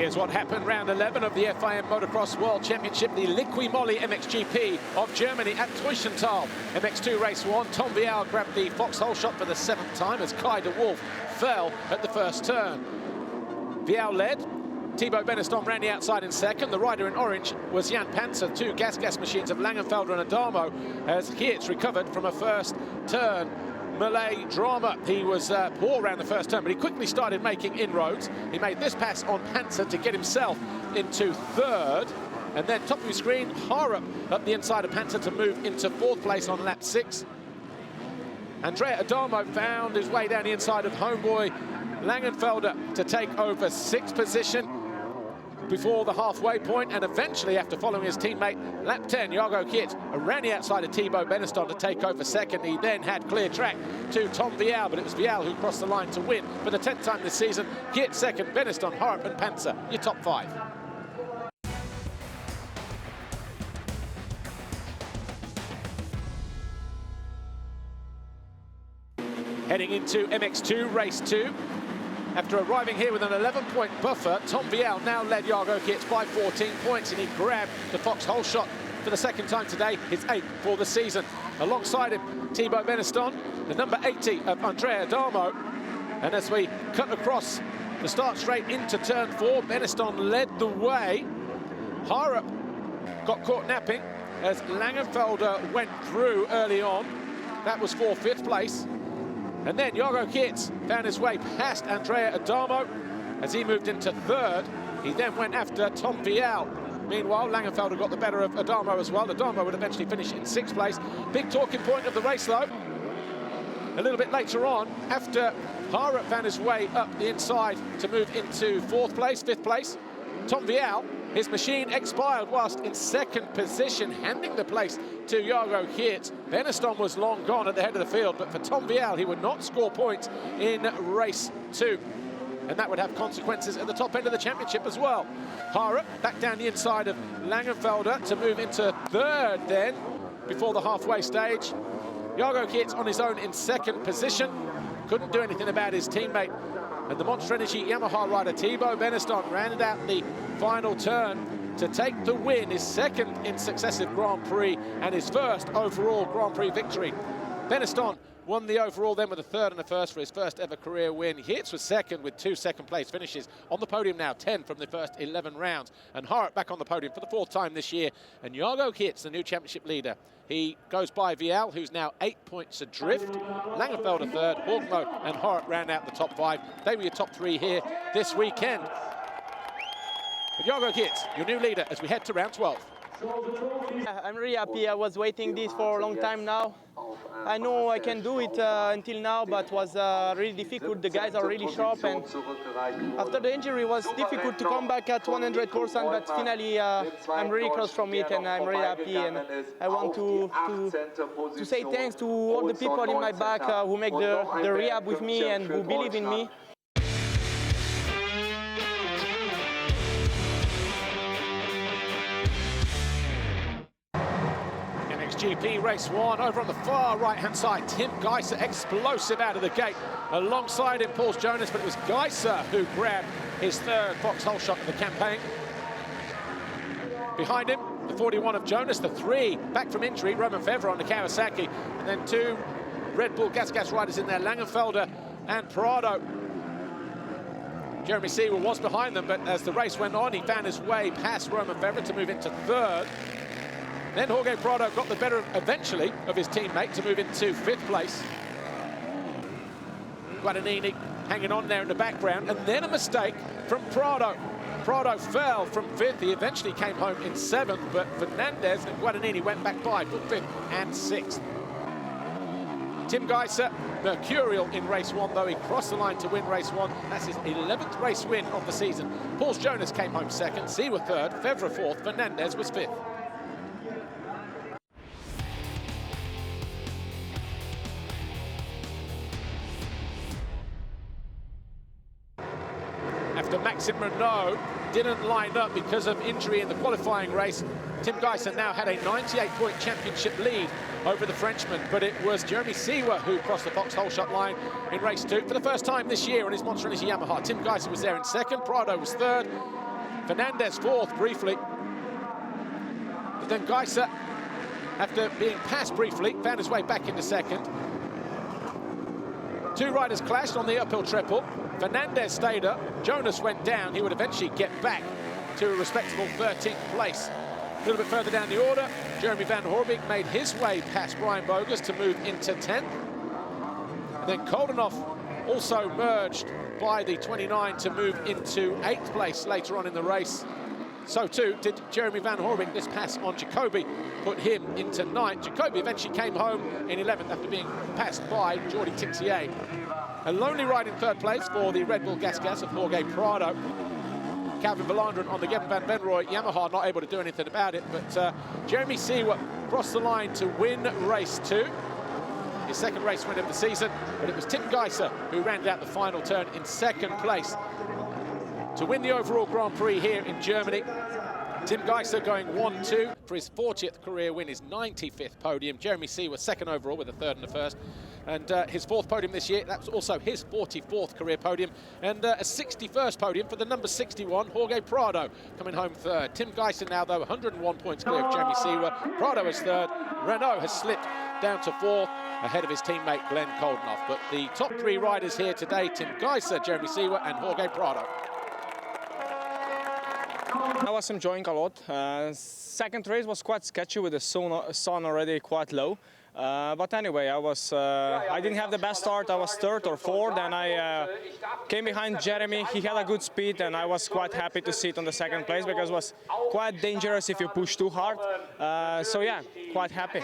Here's what happened round 11 of the FIM Motocross World Championship, the Liqui Moly MXGP of Germany at Teushenthal. MX2 race 1, Tom Vialle grabbed the foxhole shot for the 7th time as Kai de Wolf fell at the first turn. Vialle led. Thibaut Beneston ran the outside in second. The rider in orange was Jan Panzer, two gas machines of Langenfelder and Adamo, as Geerts recovered from a first turn Malay drama. He was poor around the first turn, but he quickly started making inroads. He made this pass on Panzer to get himself into third. And then top of your screen, Harup up the inside of Panzer to move into 4th place on lap 6. Andrea Adamo found his way down the inside of homeboy Langenfelder to take over 6th position before the halfway point, and eventually, after following his teammate, lap 10, Jago Geerts ran the outside of Thibaut Beneston to take over 2nd. He then had clear track to Tom Vialle, but it was Vialle who crossed the line to win for the 10th time this season. Geerts 2nd, Beneston, Harup and Panzer, your top 5. Heading into MX2 race 2. After arriving here with an 11-point buffer, Tom Vialle now led Jago Geerts by 14 points, and he grabbed the foxhole shot for the 2nd time today, his 8th for the season. Alongside him, Thibaut Beneston, the number 80 of Andrea Adamo. And as we cut across the start straight into turn 4, Beneston led the way. Harup got caught napping as Langenfelder went through early on. That was for 5th place. And then Jago Geerts found his way past Andrea Adamo as he moved into 3rd. He then went after Tom Vialle. Meanwhile, Langenfelder got the better of Adamo as well. Adamo would eventually finish in 6th place. Big talking point of the race, though. A little bit later on, after Harup found his way up the inside to move into 4th place, 5th place, Tom Vialle, his machine expired whilst in 2nd position, handing the place to Jago Geerts. Beneston was long gone at the head of the field, but for Tom Vialle, he would not score points in race 2. And that would have consequences at the top end of the championship as well. Harup back down the inside of Langenfelder to move into 3rd then, before the halfway stage. Jago Geerts on his own in 2nd position. Couldn't do anything about his teammate. And the Monster Energy Yamaha rider Thibaut Beneston rounded out the final turn to take the win, his 2nd in successive Grand Prix and his 1st overall Grand Prix victory. Beneston won the overall then with a 3rd and a 1st for his 1st ever career win. Geerts was 2nd with 2 second-place finishes. On the podium now, 10 from the first 11 rounds. And Harup back on the podium for the 4th time this year. And Jago Geerts, the new championship leader. He goes by Vialle, who's now 8 points adrift. Langenfelder 3rd, Horgmo and Harup round out the top 5. They were your top 3 here this weekend. But Jago Geerts, your new leader as we head to round 12. I'm really happy. I was waiting this for a long time now. I know I can do it until now, but it was really difficult. The guys are really sharp, and after the injury it was difficult to come back at 100%, but finally I'm really close from it, and I'm really happy. And I want to say thanks to all the people in my back who make the rehab with me and who believe in me. GP race 1 over on the far right-hand side. Tim Gajser explosive out of the gate. Alongside him, Paul Jonas, but it was Gajser who grabbed his 3rd foxhole shot of the campaign. Behind him, the 41 of Jonas, the 3 back from injury, Romain Febvre on the Kawasaki, and then 2 Red Bull gas riders in there, Langenfelder and Prado. Jeremy Seewer was behind them, but as the race went on, he found his way past Romain Febvre to move into 3rd. Then Jorge Prado got the better, eventually, of his teammate to move into 5th place. Guadagnini hanging on there in the background, and then a mistake from Prado. Prado fell from 5th. He eventually came home in 7th, but Fernandez and Guadagnini went back by for 5th and 6th. Tim Gajser, mercurial in race 1, though he crossed the line to win race 1. That's his 11th race win of the season. Paul Jonas came home 2nd, Seewer 3rd, Febvre 4th, Fernandez was 5th. After Maxime Renault didn't line up because of injury in the qualifying race, Tim Gajser now had a 98-point championship lead over the Frenchman, but it was Jeremy Seewer who crossed the foxhole shot line in race 2 for the first time this year on his Monster Energy Yamaha. Tim Gajser was there in 2nd, Prado was 3rd, Fernandez fourth briefly. But then Geiser, after being passed briefly, found his way back into second. Two riders clashed on the uphill triple. Fernandez stayed up. Jonas went down. He would eventually get back to a respectable 13th place. A little bit further down the order, Jeremy Van Horbeke made his way past Brian Bogus to move into 10th. And then Koldenhoff also merged by the 29 to move into 8th place later on in the race. So too did Jeremy Van Horbeke. This pass on Jacobi put him into 9th. Jacobi eventually came home in 11th after being passed by Jordi Tixier. A lonely ride in 3rd place for the Red Bull Gas of Jorge Prado. Calvin Verlanderen on the Geben van Venrooy Yamaha not able to do anything about it, but Jeremy Seewer crossed the line to win race 2. His second race win of the season, but it was Tim Geiser who rounded out the final turn in 2nd place to win the overall Grand Prix here in Germany. Tim Geiser going 1-2 for his 40th career win, his 95th podium. Jeremy Seewer 2nd overall with a 3rd and a 1st. And his 4th podium this year, that's also his 44th career podium. And a 61st podium for the number 61, Jorge Prado, coming home 3rd. Tim Geiser now, though, 101 points clear of Jeremy Seewer. Prado is 3rd. Renault has slipped down to 4th, ahead of his teammate Glenn Koldenhoff. But the top 3 riders here today, Tim Geiser, Jeremy Seewer and Jorge Prado. I was enjoying a lot. Second race was quite sketchy with the sun already quite low. But anyway, I didn't have the best start. I was 3rd or 4th, and I came behind Jeremy. He had a good speed, and I was quite happy to sit on the 2nd place because it was quite dangerous if you push too hard. So yeah, quite happy.